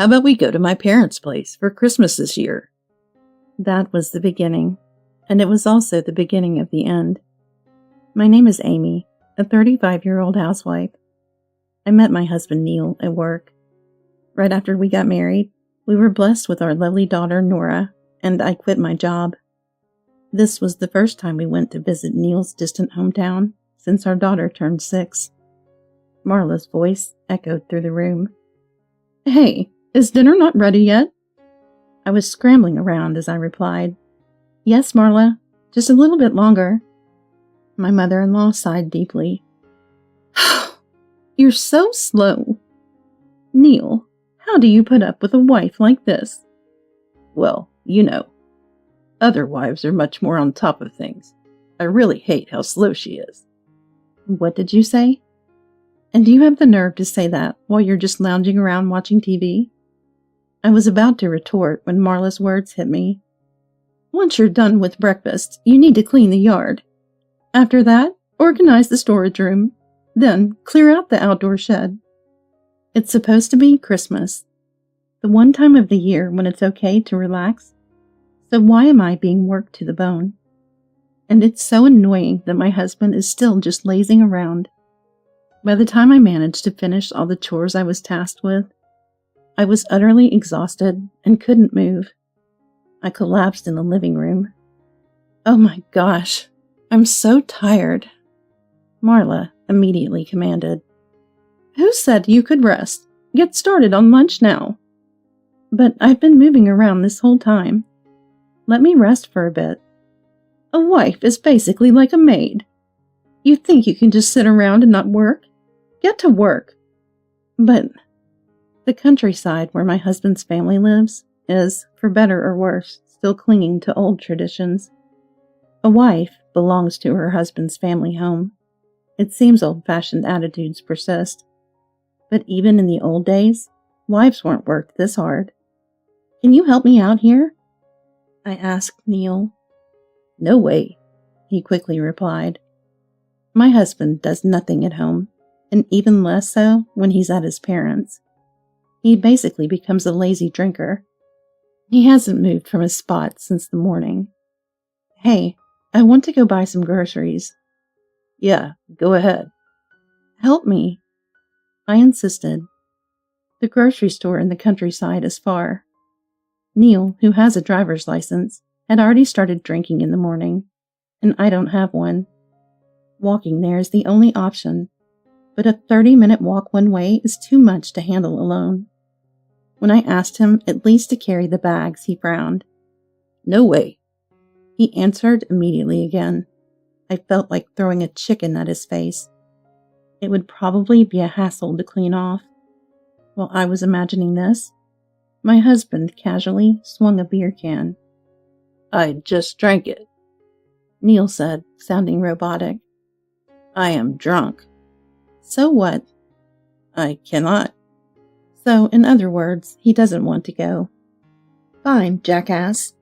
How about we go to my parents' place for Christmas this year? That was the beginning, and it was also the beginning of the end. My name is Amy, a 35-year-old housewife. I met my husband Neil at work. Right after we got married, we were blessed with our lovely daughter Nora, and I quit my job. This was the first time we went to visit Neil's distant hometown since our daughter turned 6. Marla's voice echoed through the room. Hey, is dinner not ready yet? I was scrambling around as I replied, Yes, Marla, just a little bit longer. My mother-in-law sighed deeply. You're so slow. Neil, how do you put up with a wife like this? Well, other wives are much more on top of things. I really hate how slow she is. What did you say? And do you have the nerve to say that while you're just lounging around watching TV? I was about to retort when Marla's words hit me. Once you're done with breakfast, you need to clean the yard. After that, organize the storage room. Then clear out the outdoor shed. It's supposed to be Christmas, the one time of the year when it's okay to relax. So why am I being worked to the bone? And it's so annoying that my husband is still just lazing around. By the time I managed to finish all the chores I was tasked with, I was utterly exhausted and couldn't move. I collapsed in the living room. Oh my gosh, I'm so tired. Marla immediately commanded. Who said you could rest? Get started on lunch now. But I've been moving around this whole time. Let me rest for a bit. A wife is basically like a maid. You think you can just sit around and not work? Get to work. But the countryside where my husband's family lives is, for better or worse, still clinging to old traditions. A wife belongs to her husband's family home. It seems old-fashioned attitudes persist. But even in the old days, wives weren't worked this hard. Can you help me out here? I asked Neil. No way, he quickly replied. My husband does nothing at home, and even less so when he's at his parents'. He basically becomes a lazy drinker. He hasn't moved from his spot since the morning. Hey, I want to go buy some groceries. Yeah, go ahead. Help me, I insisted. The grocery store in the countryside is far. Neil, who has a driver's license, had already started drinking in the morning, and I don't have one. Walking there is the only option, but a 30-minute walk one way is too much to handle alone. When I asked him at least to carry the bags, he frowned. No way, he answered immediately again. I felt like throwing a chicken at his face. It would probably be a hassle to clean off. While I was imagining this, my husband casually swung a beer can. I just drank it, Neil said, sounding robotic. I am drunk. So what? I cannot. So, in other words, he doesn't want to go. Fine, jackass.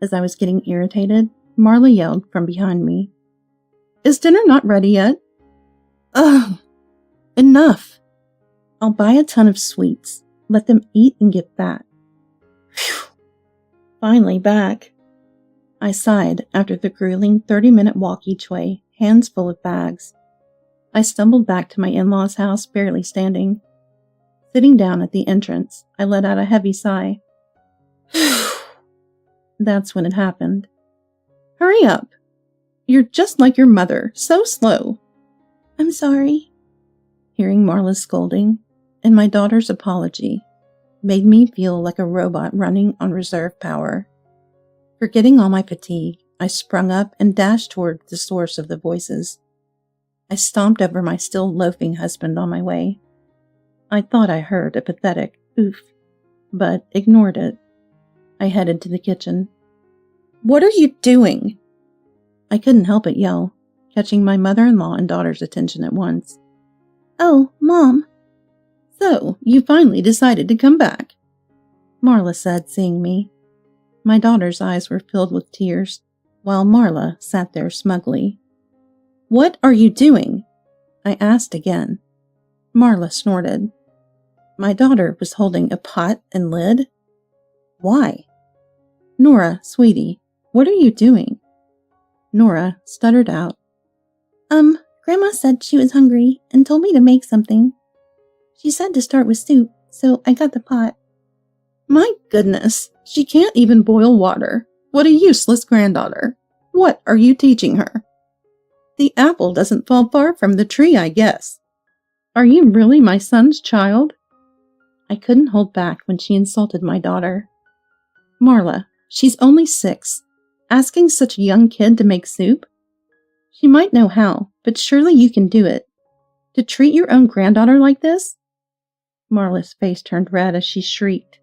As I was getting irritated, Marla yelled from behind me. Is dinner not ready yet? Ugh! Enough! I'll buy a ton of sweets. Let them eat and get fat. Phew! Finally back. I sighed after the grueling 30-minute walk each way, hands full of bags. I stumbled back to my in-laws' house, barely standing. Sitting down at the entrance, I let out a heavy sigh. That's when it happened. Hurry up! You're just like your mother, so slow. I'm sorry. Hearing Marla's scolding and my daughter's apology made me feel like a robot running on reserve power. Forgetting all my fatigue, I sprung up and dashed toward the source of the voices. I stomped over my still loafing husband on my way. I thought I heard a pathetic oof, but ignored it. I headed to the kitchen. What are you doing? I couldn't help but yell, catching my mother-in-law and daughter's attention at once. Oh, Mom. So, you finally decided to come back, Marla said, seeing me. My daughter's eyes were filled with tears, while Marla sat there smugly. What are you doing? I asked again. Marla snorted. My daughter was holding a pot and lid? Why? Nora, sweetie, what are you doing? Nora stuttered out, Grandma said she was hungry and told me to make something. She said to start with soup, so I got the pot. My goodness, she can't even boil water. What a useless granddaughter. What are you teaching her? The apple doesn't fall far from the tree, I guess. Are you really my son's child? I couldn't hold back when she insulted my daughter. Marla, she's only 6. Asking such a young kid to make soup? She might know how, but surely you can do it. To treat your own granddaughter like this? Marla's face turned red as she shrieked.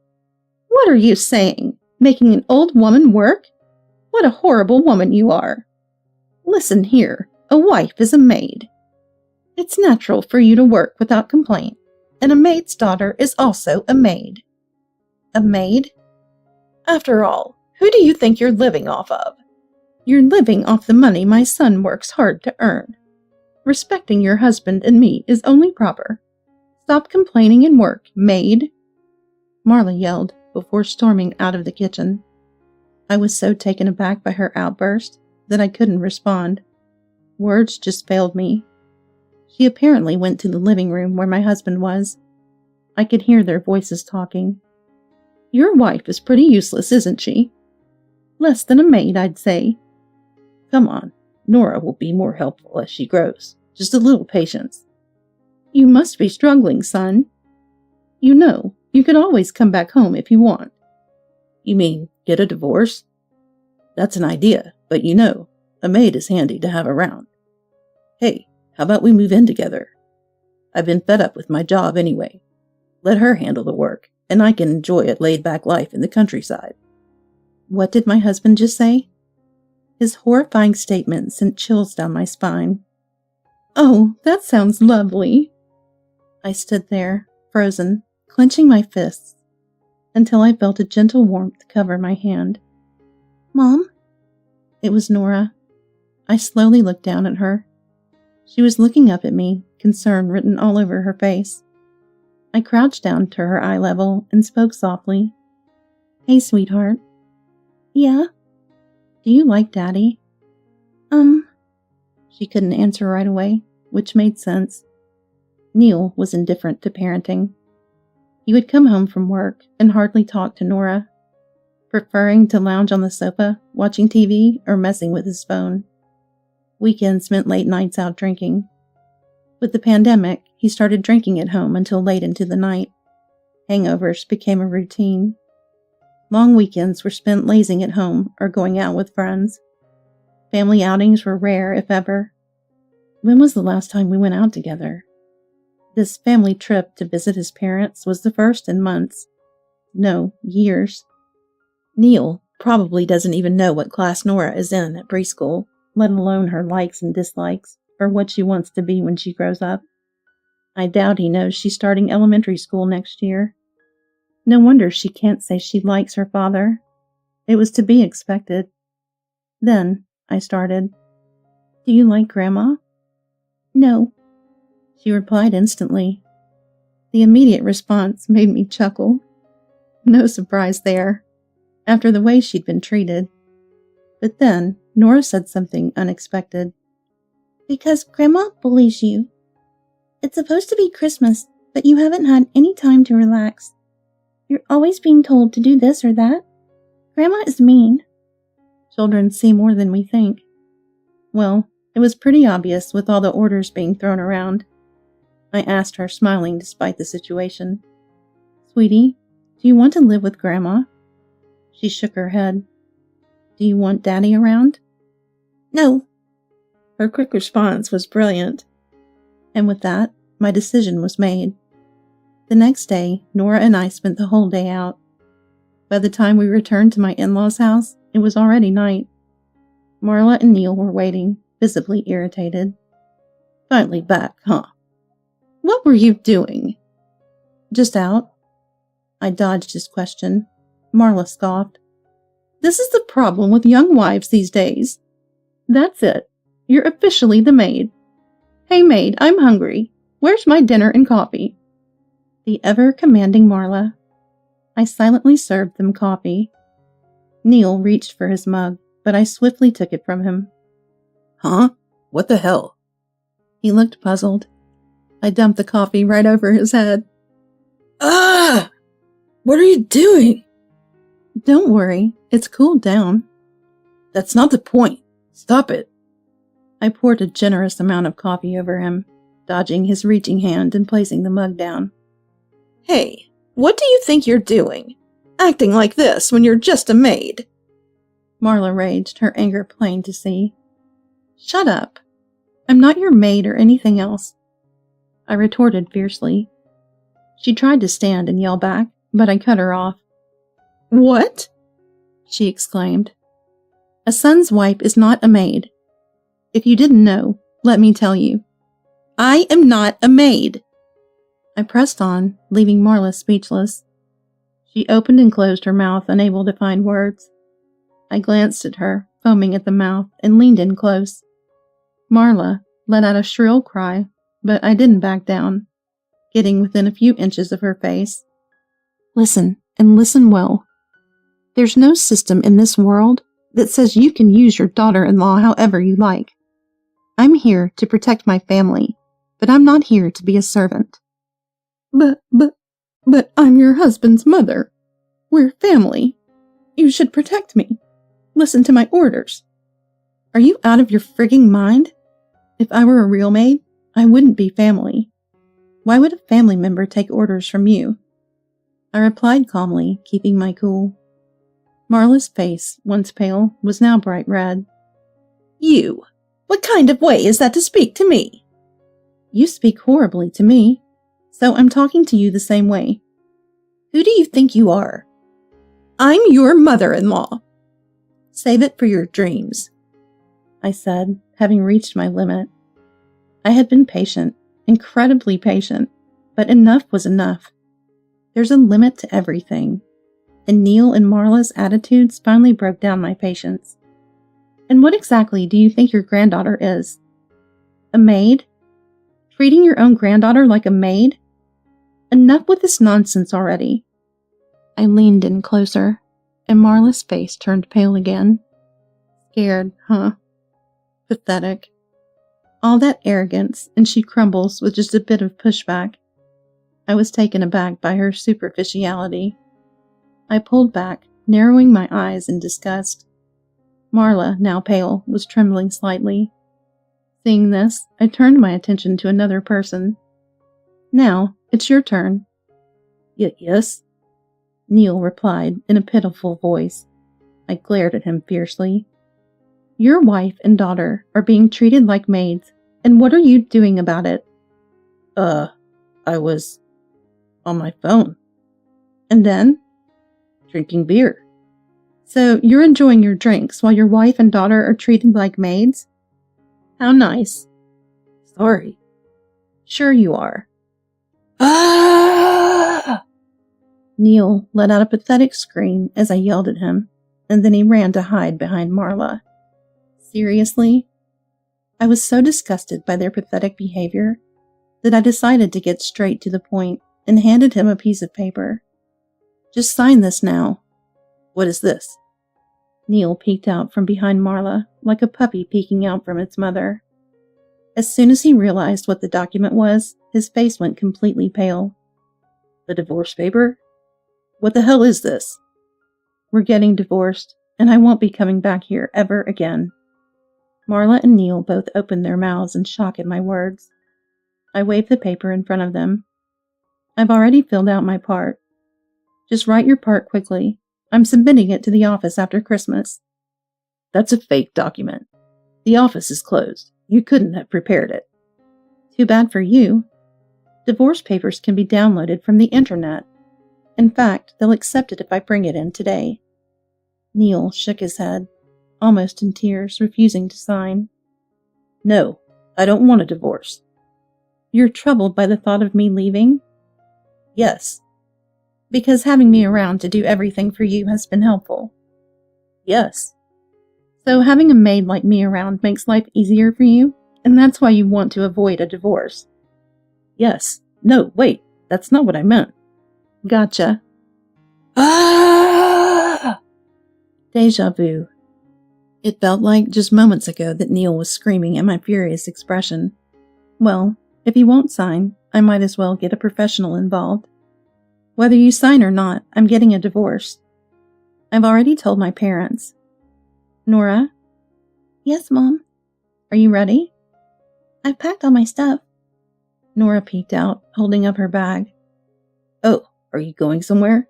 What are you saying? Making an old woman work? What a horrible woman you are. Listen here, a wife is a maid. It's natural for you to work without complaint, and a maid's daughter is also a maid. A maid? After all, who do you think you're living off of? You're living off the money my son works hard to earn. Respecting your husband and me is only proper. Stop complaining and work, maid. Marla yelled before storming out of the kitchen. I was so taken aback by her outburst that I couldn't respond. Words just failed me. She apparently went to the living room where my husband was. I could hear their voices talking. Your wife is pretty useless, isn't she? Less than a maid, I'd say. Come on, Nora will be more helpful as she grows. Just a little patience. You must be struggling, son. You know, you could always come back home if you want. You mean get a divorce? That's an idea, but you know, a maid is handy to have around. Hey, how about we move in together? I've been fed up with my job anyway. Let her handle the work, and I can enjoy a laid-back life in the countryside. What did my husband just say? His horrifying statement sent chills down my spine. Oh, that sounds lovely. I stood there, frozen, clenching my fists, until I felt a gentle warmth cover my hand. Mom? It was Nora. I slowly looked down at her. She was looking up at me, concern written all over her face. I crouched down to her eye level and spoke softly. Hey, sweetheart. Yeah? Do you like Daddy? She couldn't answer right away, which made sense. Neil was indifferent to parenting. He would come home from work and hardly talk to Nora, preferring to lounge on the sofa, watching TV or messing with his phone. Weekends meant late nights out drinking. With the pandemic, he started drinking at home until late into the night. Hangovers became a routine. Long weekends were spent lazing at home or going out with friends. Family outings were rare, if ever. When was the last time we went out together? This family trip to visit his parents was the first in months. No, years. Neil probably doesn't even know what class Nora is in at preschool, let alone her likes and dislikes, or what she wants to be when she grows up. I doubt he knows she's starting elementary school next year. No wonder she can't say she likes her father. It was to be expected. Then I started. Do you like Grandma? No, she replied instantly. The immediate response made me chuckle. No surprise there, after the way she'd been treated. But then Nora said something unexpected. Because Grandma bullies you. It's supposed to be Christmas, but you haven't had any time to relax. You're always being told to do this or that. Grandma is mean. Children see more than we think. Well, it was pretty obvious with all the orders being thrown around. I asked her, smiling despite the situation. Sweetie, do you want to live with Grandma? She shook her head. Do you want Daddy around? No. Her quick response was brilliant. And with that, my decision was made. The next day, Nora and I spent the whole day out. By the time we returned to my in-laws' house, it was already night. Marla and Neil were waiting, visibly irritated. Finally back, huh? What were you doing? Just out. I dodged his question. Marla scoffed. This is the problem with young wives these days. That's it. You're officially the maid. Hey maid, I'm hungry. Where's my dinner and coffee? the ever-commanding Marla. I silently served them coffee. Neil reached for his mug, but I swiftly took it from him. Huh? What the hell? He looked puzzled. I dumped the coffee right over his head. Ah! What are you doing? Don't worry, it's cooled down. That's not the point. Stop it. I poured a generous amount of coffee over him, dodging his reaching hand and placing the mug down. Hey, what do you think you're doing? Acting like this when you're just a maid. Marla raged, her anger plain to see. Shut up. I'm not your maid or anything else. I retorted fiercely. She tried to stand and yell back, but I cut her off. What? She exclaimed. A son's wife is not a maid. If you didn't know, let me tell you. I am not a maid. I pressed on, leaving Marla speechless. She opened and closed her mouth, unable to find words. I glanced at her, foaming at the mouth, and leaned in close. Marla let out a shrill cry, but I didn't back down, getting within a few inches of her face. Listen, and listen well. There's no system in this world that says you can use your daughter-in-law however you like. I'm here to protect my family, but I'm not here to be a servant. But I'm your husband's mother. We're family. You should protect me. Listen to my orders. Are you out of your frigging mind? If I were a real maid, I wouldn't be family. Why would a family member take orders from you? I replied calmly, keeping my cool. Marla's face, once pale, was now bright red. You! What kind of way is that to speak to me? You speak horribly to me, so I'm talking to you the same way. Who do you think you are? I'm your mother-in-law. Save it for your dreams, I said, having reached my limit. I had been patient, incredibly patient, but enough was enough. There's a limit to everything, and Neil and Marla's attitudes finally broke down my patience. And what exactly do you think your granddaughter is? A maid? Treating your own granddaughter like a maid? Enough with this nonsense already. I leaned in closer, and Marla's face turned pale again. Scared, huh? Pathetic. All that arrogance, and she crumbles with just a bit of pushback. I was taken aback by her superficiality. I pulled back, narrowing my eyes in disgust. Marla, now pale, was trembling slightly. Seeing this, I turned my attention to another person. Now, it's your turn. Yes? Neil replied in a pitiful voice. I glared at him fiercely. Your wife and daughter are being treated like maids, and what are you doing about it? I was on my phone. And then? Drinking beer. So you're enjoying your drinks while your wife and daughter are treated like maids? How nice. Sorry. Sure you are. Ah! Neil let out a pathetic scream as I yelled at him, and then he ran to hide behind Marla. Seriously? I was so disgusted by their pathetic behavior that I decided to get straight to the point and handed him a piece of paper. Just sign this now. What is this? Neil peeked out from behind Marla like a puppy peeking out from its mother. As soon as he realized what the document was, his face went completely pale. The divorce paper? What the hell is this? We're getting divorced, and I won't be coming back here ever again. Marla and Neil both opened their mouths in shock at my words. I waved the paper in front of them. I've already filled out my part. Just write your part quickly. I'm submitting it to the office after Christmas. That's a fake document. The office is closed. You couldn't have prepared it. Too bad for you. Divorce papers can be downloaded from the internet. In fact, they'll accept it if I bring it in today. Neil shook his head, almost in tears, refusing to sign. No, I don't want a divorce. You're troubled by the thought of me leaving? Yes. Because having me around to do everything for you has been helpful. Yes. So having a maid like me around makes life easier for you, and that's why you want to avoid a divorce. Yes. No, wait. That's not what I meant. Gotcha. Ah! Deja vu. It felt like just moments ago that Neil was screaming at my furious expression. Well, if he won't sign, I might as well get a professional involved. Whether you sign or not, I'm getting a divorce. I've already told my parents. Nora? Yes, Mom. Are you ready? I've packed all my stuff. Nora peeked out, holding up her bag. Oh, are you going somewhere?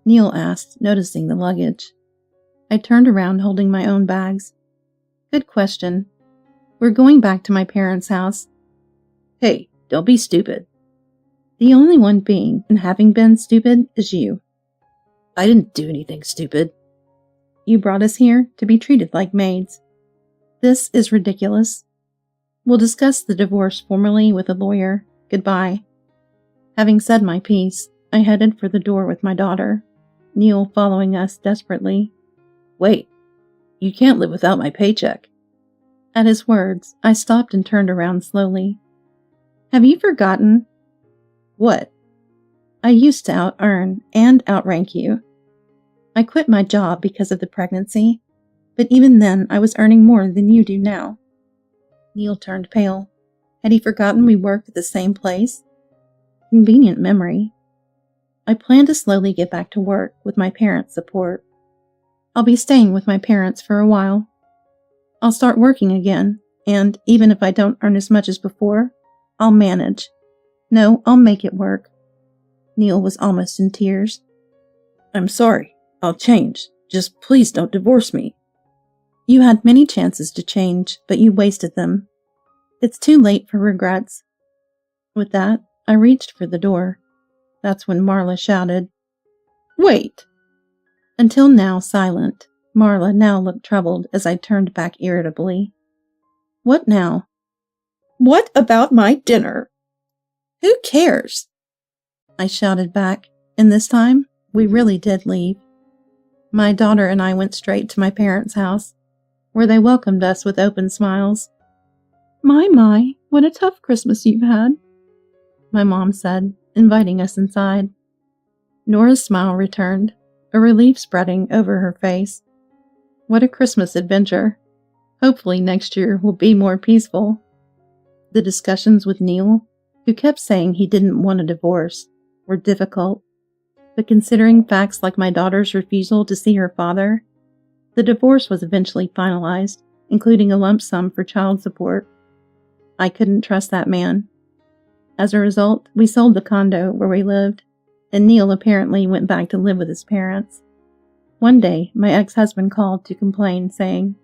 Neil asked, noticing the luggage. I turned around holding my own bags. Good question. We're going back to my parents' house. Hey, don't be stupid. The only one being and having been stupid is you. I didn't do anything stupid. You brought us here to be treated like maids. This is ridiculous. We'll discuss the divorce formally with a lawyer. Goodbye. Having said my piece, I headed for the door with my daughter, Neil following us desperately. Wait, you can't live without my paycheck. At his words, I stopped and turned around slowly. Have you forgotten? What? I used to out-earn and outrank you. I quit my job because of the pregnancy, but even then I was earning more than you do now. Neil turned pale. Had he forgotten we worked at the same place? Convenient memory. I plan to slowly get back to work with my parents' support. I'll be staying with my parents for a while. I'll start working again, and even if I don't earn as much as before, I'll manage. No, I'll make it work. Neil was almost in tears. I'm sorry. I'll change. Just please don't divorce me. You had many chances to change, but you wasted them. It's too late for regrets. With that, I reached for the door. That's when Marla shouted, "Wait!" Until now silent, Marla now looked troubled as I turned back irritably. What now? What about my dinner? Who cares? I shouted back, and this time, we really did leave. My daughter and I went straight to my parents' house, where they welcomed us with open smiles. My, what a tough Christmas you've had, my mom said, inviting us inside. Nora's smile returned, a relief spreading over her face. What a Christmas adventure. Hopefully next year will be more peaceful. The discussions with Neil, who kept saying he didn't want a divorce, were difficult, but considering facts like my daughter's refusal to see her father, the divorce was eventually finalized, including a lump sum for child support. I couldn't trust that man. As a result, we sold the condo where we lived, and Neil apparently went back to live with his parents. One day, my ex-husband called to complain, saying,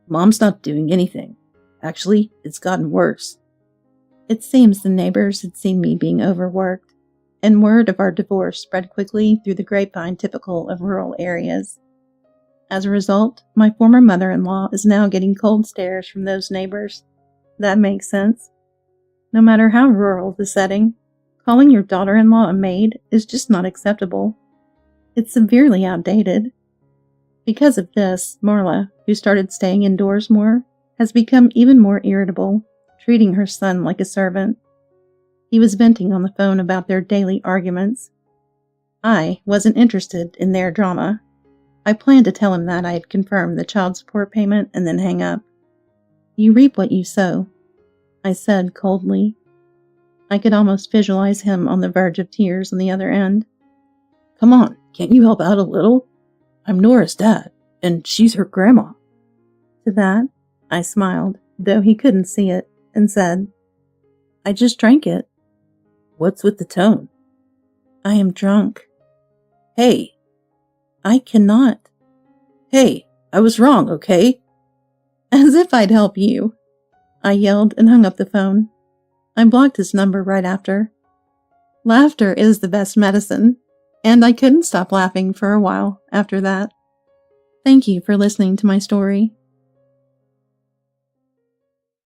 "Mom's not doing anything. Actually, it's gotten worse." It seems the neighbors had seen me being overworked, and word of our divorce spread quickly through the grapevine typical of rural areas. As a result, my former mother-in-law is now getting cold stares from those neighbors. That makes sense. No matter how rural the setting, calling your daughter-in-law a maid is just not acceptable. It's severely outdated. Because of this, Marla, who started staying indoors more, has become even more irritable, treating her son like a servant. He was venting on the phone about their daily arguments. I wasn't interested in their drama. I planned to tell him that I had confirmed the child support payment and then hang up. You reap what you sow, I said coldly. I could almost visualize him on the verge of tears on the other end. Come on, can't you help out a little? I'm Nora's dad, and she's her grandma. To that, I smiled, though he couldn't see it, and said, I just drank it. What's with the tone? I am drunk. Hey. I cannot. Hey, I was wrong, okay? As if I'd help you. I yelled and hung up the phone. I blocked his number right after. Laughter is the best medicine, and I couldn't stop laughing for a while after that. Thank you for listening to my story.